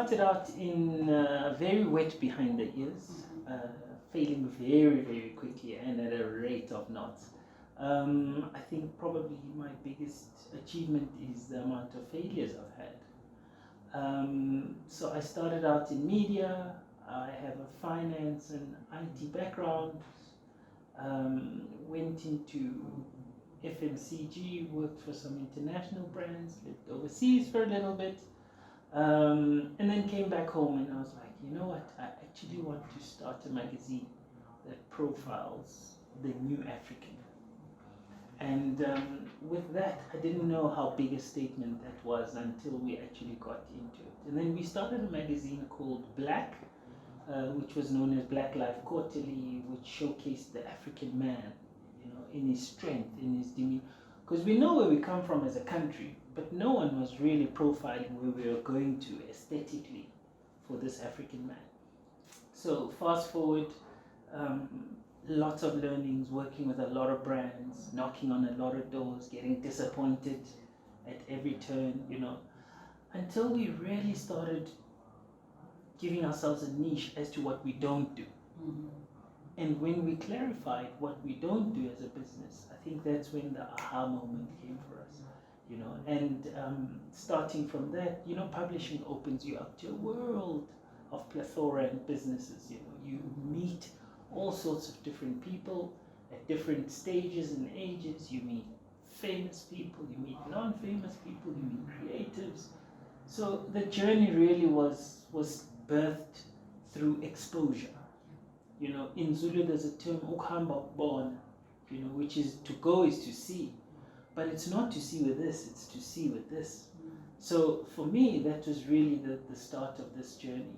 started out in very wet behind the ears, failing very, very quickly and at a rate of knots. I think probably my biggest achievement is the amount of failures I've had. So I started out in media. I have a finance and IT background. Went into FMCG, worked for some international brands, lived overseas for a little bit, and then came back home and I was like, you know what, I actually want to start a magazine that profiles the new African. And with that, I didn't know how big a statement that was until we actually got into it. And then we started a magazine called Black, which was known as Black Life Quarterly, which showcased the African man, you know, in his strength, in his demeanor. Because we know where we come from as a country, but no one was really profiling where we were going to aesthetically for this African man. So fast forward, lots of learnings, working with a lot of brands, knocking on a lot of doors, getting disappointed at every turn, you know, until we really started giving ourselves a niche as to what we don't do. And when we clarified what we don't do as a business, I think that's when the aha moment came for us, you know. And starting from that, you know, publishing opens you up to a world of plethora in businesses. You know, you meet all sorts of different people at different stages and ages. You meet famous people, you meet non-famous people, you meet creatives. So the journey really was birthed through exposure. You know, in Zulu there's a term, ukuhamba ukubona, you know, which is to go is to see. But it's not to see with this, it's to see with this. So for me, that was really the start of this journey.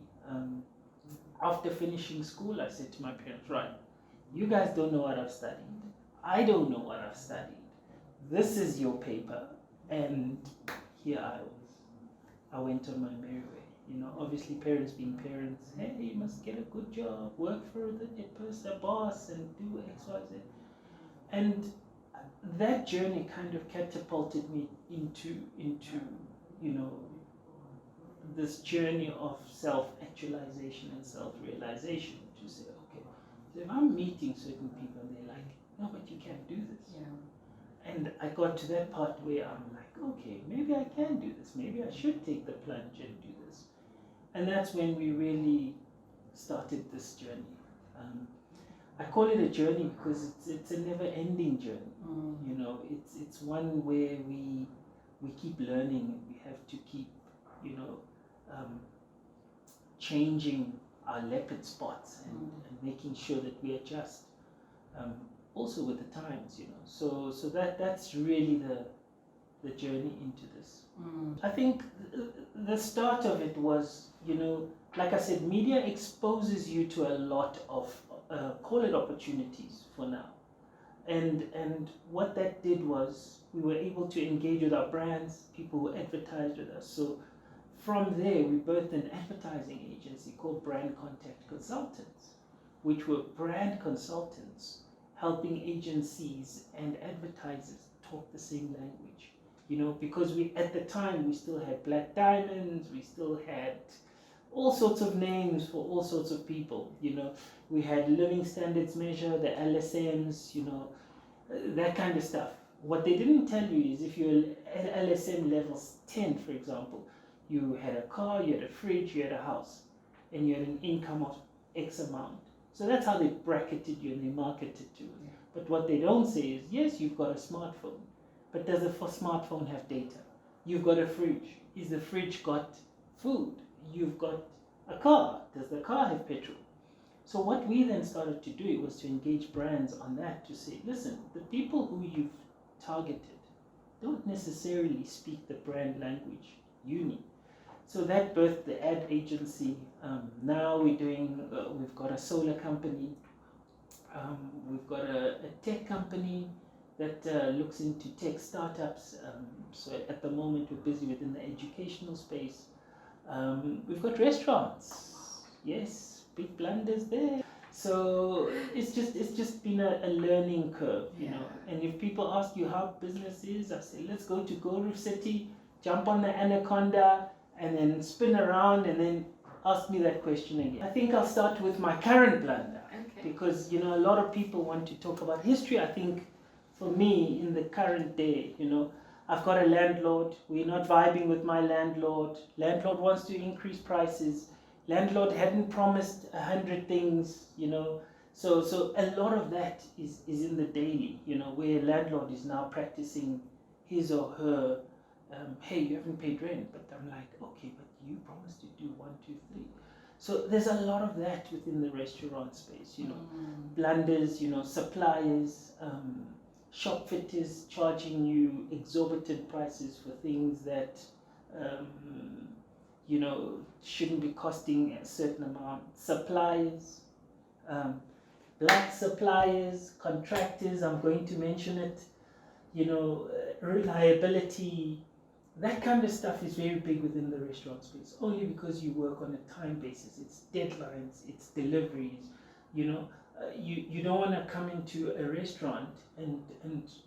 After finishing school, I said to my parents, right, you guys don't know what I've studied. I don't know what I've studied. This is your paper. And here I was. I went on my merry way. You know, obviously parents being parents, hey, you must get a good job, work for a boss and do X, Y, Z. And that journey kind of catapulted me into you know, this journey of self-actualization and self-realization, to say, okay, so if I'm meeting certain people and they're like, no, but you can't do this. Yeah. And I got to that part where I'm like, okay, maybe I can do this. Maybe I should take the plunge and do this. And that's when we really started this journey. I call it a journey because it's a never-ending journey. You know, it's one where we keep learning and we have to keep, you know, changing our leopard spots and making sure that we adjust. Also with the times, you know. So that's really the journey into this. I think the start of it was, you know, like I said, media exposes you to a lot of, call it opportunities for now. And what that did was we were able to engage with our brands, people who advertised with us. So from there, we birthed an advertising agency called Brand Contact Consultants, which were brand consultants helping agencies and advertisers talk the same language. You know, because at the time we still had Black Diamonds, we still had all sorts of names for all sorts of people. You know, we had Living Standards Measure, the LSMs, you know, that kind of stuff. What they didn't tell you is if you're at LSM levels 10, for example, you had a car, you had a fridge, you had a house, and you had an income of X amount. So that's how they bracketed you and they marketed to you. Yeah. But what they don't say is, yes, you've got a smartphone, but does the smartphone have data? You've got a fridge. Is the fridge got food? You've got a car. Does the car have petrol? So what we then started to do was to engage brands on that, to say, listen, the people who you've targeted don't necessarily speak the brand language you need. So that birthed the ad agency. Now we're doing, we've got a solar company, we've got a tech company that looks into tech startups. So at the moment we're busy within the educational space. We've got restaurants, yes, big blunders there. So it's just been a learning curve, you know. And if people ask you how business is, I say let's go to Guru City, jump on the Anaconda, and then spin around and then ask me that question again. I think I'll start with my current blunder, because a lot of people want to talk about history. I think for me, in the current day, I've got a landlord. We're not vibing with my landlord. Landlord wants to increase prices. Landlord hadn't promised 100 things, So a lot of that is in the daily, where landlord is now practicing his or her, hey, you haven't paid rent. But I'm like, okay, but you promised to do 1, 2, 3. So there's a lot of that within the restaurant space, blunders, suppliers, shop fitters charging you exorbitant prices for things that, shouldn't be costing a certain amount. Suppliers, black suppliers, contractors, I'm going to mention it, reliability, that kind of stuff is very big within the restaurant space, only because you work on a time basis. It's deadlines, it's deliveries, you don't want to come into a restaurant and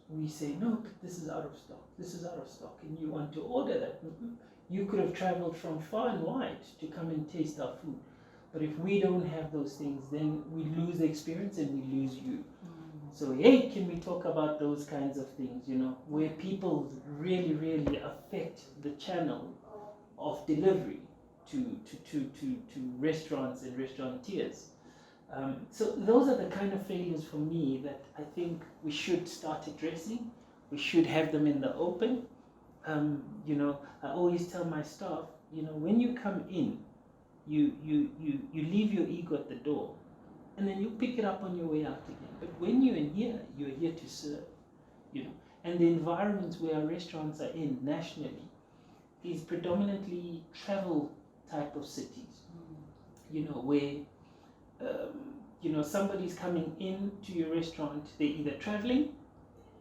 we say, no, this is out of stock, and you want to order that. You could have traveled from far and wide to come and taste our food. But if we don't have those things, then we lose the experience and we lose you. So, hey, can we talk about those kinds of things, where people really, really affect the channel of delivery to restaurants and restaurateurs. So those are the kind of failures for me that I think we should start addressing. We should have them in the open. I always tell my staff, when you come in, you leave your ego at the door, and then you pick it up on your way out again. But when you're here to serve, And the environments where our restaurants are in nationally is predominantly travel type of cities, where somebody's coming into your restaurant, they're either traveling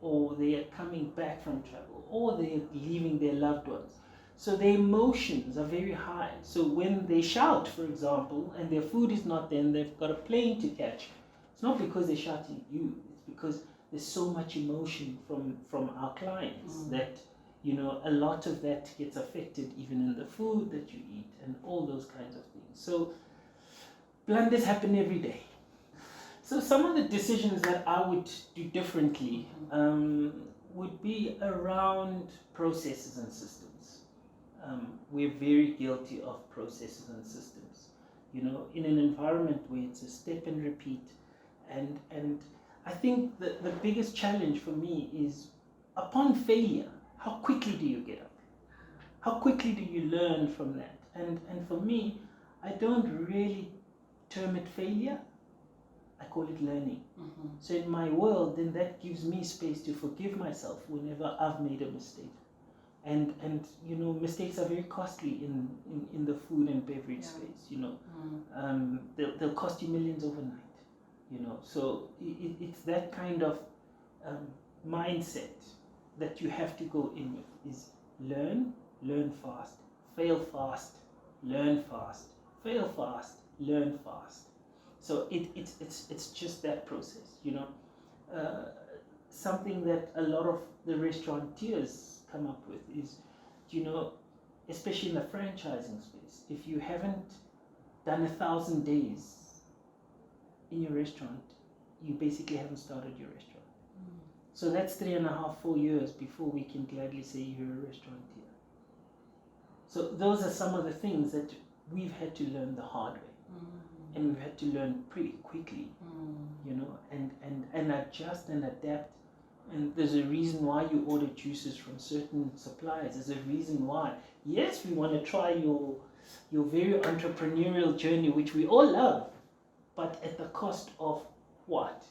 or they are coming back from travel, or they're leaving their loved ones. So their emotions are very high. So when they shout, for example, and their food is not there and they've got a plane to catch, it's not because they're shouting at you, it's because there's so much emotion from our clients that, a lot of that gets affected even in the food that you eat and all those kinds of things. So blunders happen every day. So some of the decisions that I would do differently would be around processes and systems. We're very guilty of processes and systems, in an environment where it's a step and repeat. And I think that the biggest challenge for me is, upon failure, how quickly do you get up? How quickly do you learn from that? And for me, I don't really term it failure. I call it learning. So in my world, then that gives me space to forgive myself whenever I've made a mistake. And mistakes are very costly in the food and beverage space. They'll cost you millions overnight. So it's that kind of mindset that you have to go in with, is learn fast, fail fast, learn fast, fail fast, learn fast. So it's just that process, something that a lot of the restaurateurs come up with is, especially in the franchising space, if you haven't done 1,000 days in your restaurant, you basically haven't started your restaurant. So that's 3.5, 4 years before we can gladly say you're a restaurateur. So those are some of the things that we've had to learn the hard way. And we've had to learn pretty quickly, and adjust and adapt. And there's a reason why you order juices from certain suppliers. There's a reason why. Yes, we want to try your very entrepreneurial journey, which we all love, but at the cost of what?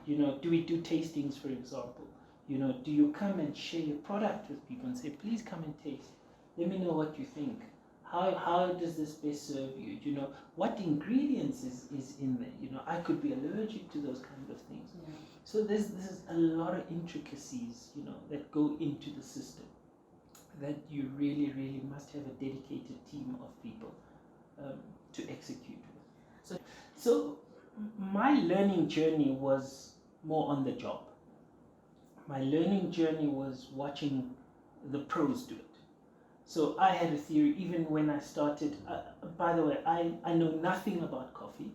Do we do tastings, for example? Do you come and share your product with people and say, please come and taste. Let me know what you think. How does this best serve you? What ingredients is in there? I could be allergic to those kinds of things. So there's a lot of intricacies, that go into the system that you really, really must have a dedicated team of people to execute with. So my learning journey was more on the job. My learning journey was watching the pros do it. So I had a theory even when I started. By the way, I know nothing about coffee,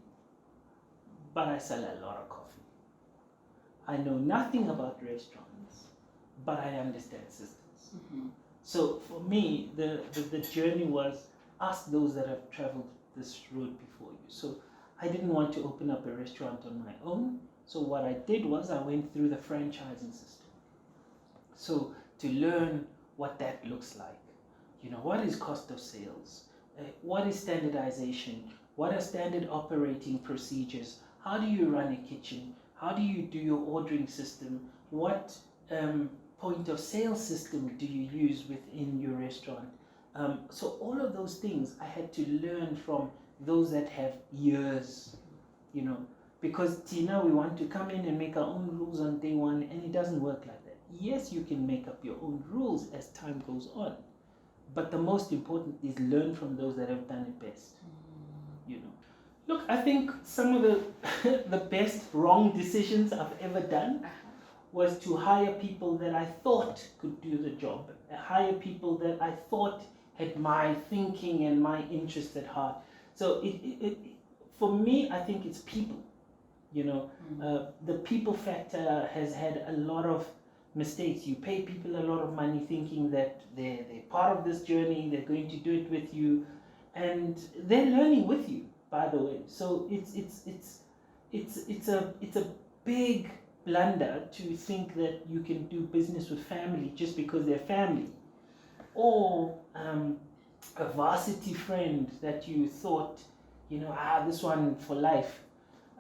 but I sell a lot of coffee. I know nothing about restaurants, but I understand systems. Mm-hmm. So for me, the journey was ask those that have traveled this road before you. So I didn't want to open up a restaurant on my own. So what I did was I went through the franchising system. So to learn what that looks like, what is cost of sales? What is standardization? What are standard operating procedures? How do you run a kitchen? How do you do your ordering system? What point of sale system do you use within your restaurant? So all of those things I had to learn from those that have years, because Tina, we want to come in and make our own rules on day one, and it doesn't work like that. Yes, you can make up your own rules as time goes on, but the most important is learn from those that have done it best. Look, I think some of the best wrong decisions I've ever done was to hire people that I thought could do the job, hire people that I thought had my thinking and my interest at heart. So for me, I think it's people. The people factor has had a lot of mistakes. You pay people a lot of money thinking that they're part of this journey, they're going to do it with you, and they're learning with you, by the way. So it's a big blunder to think that you can do business with family just because they're family, or a varsity friend that you thought, this one for life.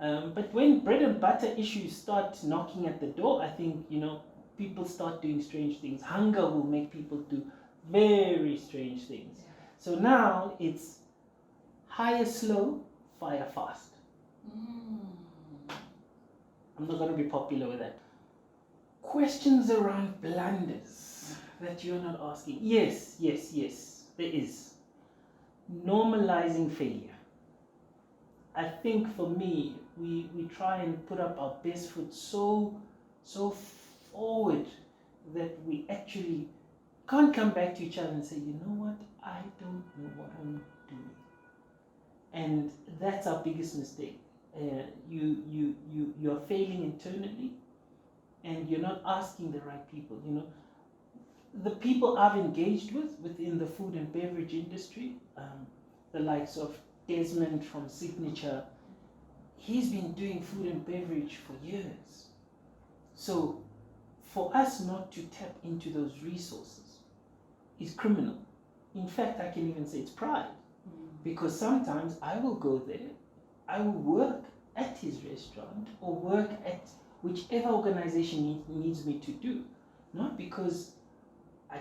But when bread and butter issues start knocking at the door, I think, people start doing strange things. Hunger will make people do very strange things. So now it's hire slow, fire fast. I'm not going to be popular with that. Questions around blunders that you're not asking. Yes, there is. Normalizing failure. I think for me, we try and put up our best foot so forward that we actually can't come back to each other and say, you know what, I don't know what I'm doing. And that's our biggest mistake. You're failing internally, and you're not asking the right people. The people I've engaged within the food and beverage industry, the likes of Desmond from Signature, he's been doing food and beverage for years. So for us not to tap into those resources is criminal. In fact, I can even say it's pride. Because sometimes I will go there, I will work at his restaurant or work at whichever organization needs me to do. Not because I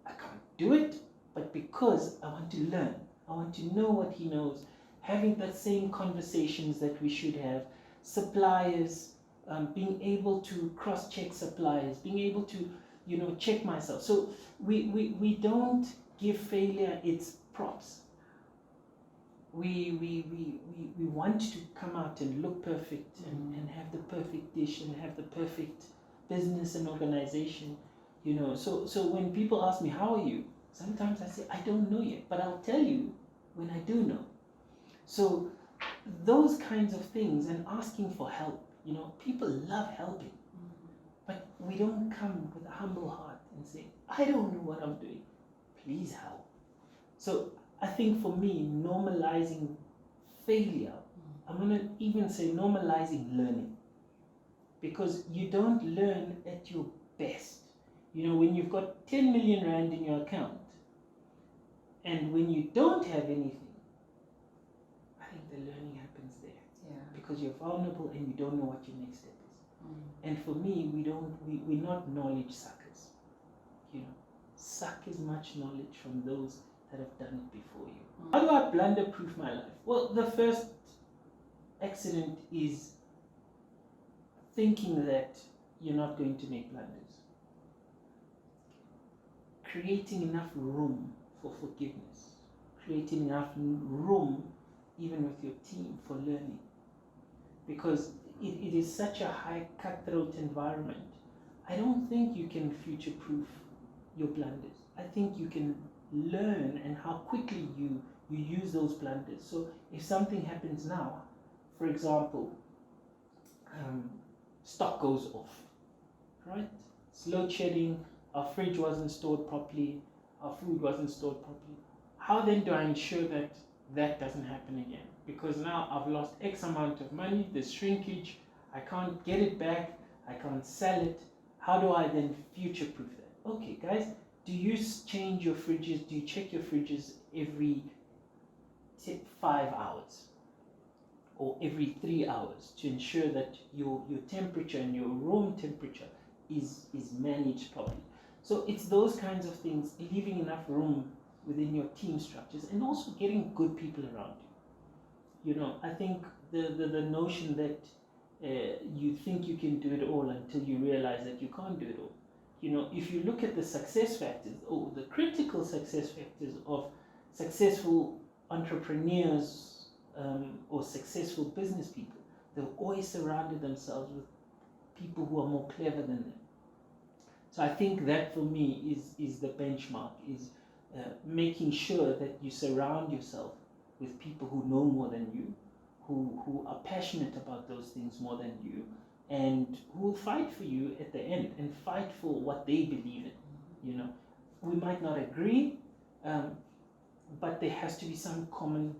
can't do it, but because I want to learn. I want to know what he knows. Having the same conversations that we should have. Suppliers, being able to cross-check suppliers, being able to, check myself. So we don't give failure its props. We want to come out and look perfect and have the perfect dish and have the perfect business and organization, So when people ask me, how are you? Sometimes I say, I don't know yet, but I'll tell you when I do know. So those kinds of things, and asking for help, people love helping, but we don't come with a humble heart and say, I don't know what I'm doing, please help. So I think for me, normalizing failure, I'm going to even say normalizing learning, because you don't learn at your best. When you've got 10 million rand in your account, and when you don't have anything, I think the learning happens there. Because you're vulnerable and you don't know what your next step is. And for me, we're not knowledge suckers. Suck as much knowledge from those that have done it before you. How do I blunder-proof my life? Well, the first accident is thinking that you're not going to make blunders. Creating enough room for forgiveness. Creating enough room, even with your team, for learning. Because it is such a high cutthroat environment. I don't think you can future-proof your blunders. I think you can learn and how quickly you use those blunders. So if something happens now, for example, stock goes off, right? It's load shedding, our fridge wasn't stored properly, our food wasn't stored properly. How then do I ensure that that doesn't happen again? Because now I've lost X amount of money, there's shrinkage, I can't get it back, I can't sell it. How do I then future-proof that? Okay, guys, do you change your fridges? Do you check your fridges every 5 hours or every 3 hours to ensure that your temperature and your room temperature is managed properly? So it's those kinds of things, leaving enough room within your team structures, and also getting good people around you. You know, I think the notion that you think you can do it all until you realize that you can't do it all. You know, if you look at the success factors, or the critical success factors of successful entrepreneurs or successful business people, they've always surrounded themselves with people who are more clever than them. So I think that for me is the benchmark, is making sure that you surround yourself with people who know more than you, who are passionate about those things more than you, and who will fight for you at the end and fight for what they believe in. You know, we might not agree, but there has to be some common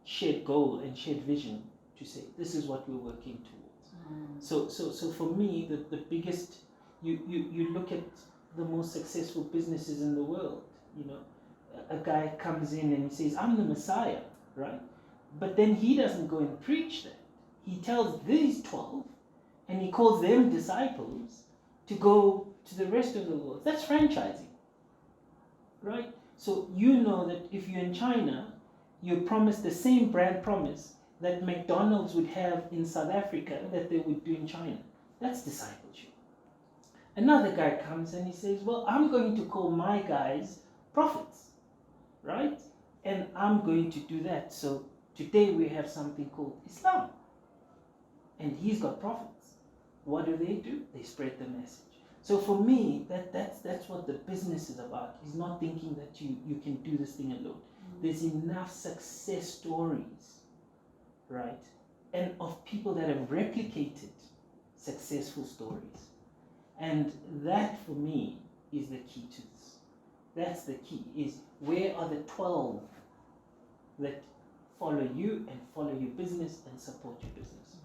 shared goal and shared vision to say this is what we're working towards. So for me, the biggest, you look at the most successful businesses in the world. You know, a guy comes in and he says, "I'm the Messiah," right? But then he doesn't go and preach that. He tells these 12 and he calls them disciples to go to the rest of the world. That's franchising, right? So you know that if you're in China, you're promised the same brand promise that McDonald's would have in South Africa that they would do in China. That's discipleship. Another guy comes and he says, "Well, I'm going to call my guys prophets, right? And I'm going to do that. So today we have something called Islam. And he's got prophets. What do? They spread the message." So for me, that's what the business is about. Is not thinking that you can do this thing alone. There's enough success stories, right? And of people that have replicated successful stories. And that for me is the key to this. That's the key, is where are the 12 that follow you and follow your business and support your business?